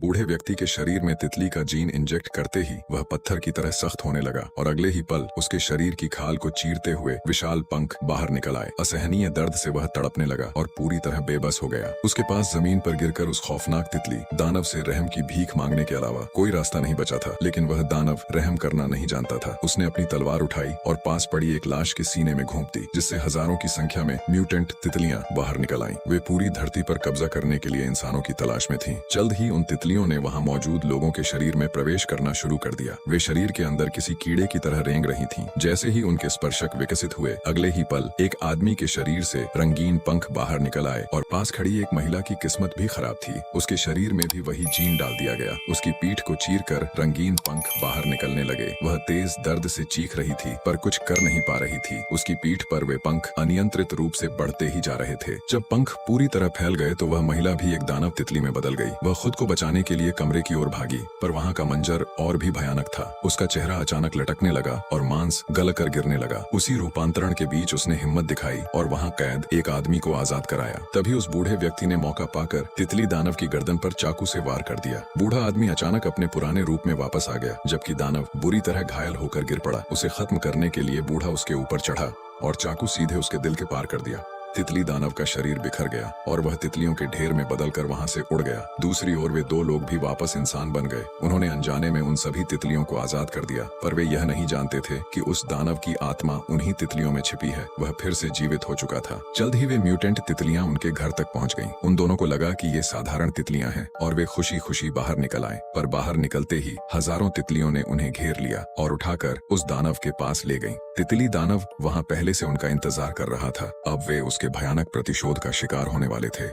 बूढ़े व्यक्ति के शरीर में तितली का जीन इंजेक्ट करते ही वह पत्थर की तरह सख्त होने लगा और अगले ही पल उसके शरीर की खाल को चीरते हुए विशाल पंख बाहर निकल आए। असहनीय दर्द से वह तड़पने लगा और पूरी तरह बेबस हो गया। उसके पास जमीन पर गिरकर उस खौफनाक तितली दानव से रहम की भीख मांगने के अलावा कोई रास्ता नहीं बचा था। लेकिन वह दानव रहम करना नहीं जानता था। उसने अपनी तलवार उठाई और पास पड़ी एक लाश के सीने में घोंप दी, जिससे हजारों की संख्या में म्यूटेंट तितलियां बाहर निकल आईं। वे पूरी धरती पर कब्जा करने के लिए इंसानों की तलाश में थीं। जल्द ही उन तितलियों ने वहां मौजूद लोगों के शरीर में प्रवेश करना शुरू कर दिया। वे शरीर के अंदर किसी कीड़े की तरह रेंग रही थीं। जैसे ही उनके स्पर्शक विकसित हुए, अगले ही पल एक आदमी के शरीर से रंगीन पंख बाहर निकल आए और पास खड़ी एक महिला की किस्मत भी खराब थी। उसके शरीर में भी वही जीन डाल दिया गया। उसकी पीठ को चीरकर रंगीन पंख बाहर निकलने लगे। वह तेज दर्द से चीख रही थी पर कुछ कर नहीं पा रही थी। उसकी पीठ पर वे पंख अनियंत्रित रूप से बढ़ते ही जा रहे थे। जब पंख पूरी तरह फैल गए तो वह महिला भी एक दानव तितली में बदल गई। वह खुद को बचाने के लिए कमरे की ओर भागी, पर वहाँ का मंजर और भी भयानक था। उसका चेहरा अचानक लटकने लगा और मांस गलकर गिरने लगा। उसी रूपांतरण के बीच उसने हिम्मत दिखाई और वहाँ कैद एक आदमी को आजाद कराया। तभी उस बूढ़े व्यक्ति ने मौका पाकर तितली दानव की गर्दन पर चाकू से वार कर दिया। बूढ़ा आदमी अचानक अपने पुराने रूप में वापस आ गया, जबकि दानव बुरी तरह घायल होकर गिर पड़ा। उसे खत्म करने के लिए बूढ़ा उसके ऊपर चढ़ा और चाकू सीधे उसके दिल के पार कर दिया। तितली दानव का शरीर बिखर गया और वह तितलियों के ढेर में बदलकर वहां से उड़ गया। दूसरी ओर वे दो लोग भी वापस इंसान बन गए। उन्होंने अनजाने में उन सभी तितलियों को आजाद कर दिया, पर वे यह नहीं जानते थे कि उस दानव की आत्मा उन्हीं तितलियों में छिपी है। वह फिर से जीवित हो चुका था। जल्द ही वे म्यूटेंट तितलियां उनके घर तक पहुंच गईं। उन दोनों को लगा कि ये साधारण तितलियां हैं और वे खुशी खुशी बाहर निकल आए। पर बाहर निकलते ही हजारों तितलियों ने उन्हें घेर लिया और उठाकर उस दानव के पास ले गईं। तितली दानव वहां पहले से उनका इंतजार कर रहा था। अब वे उसके भयानक प्रतिशोध का शिकार होने वाले थे।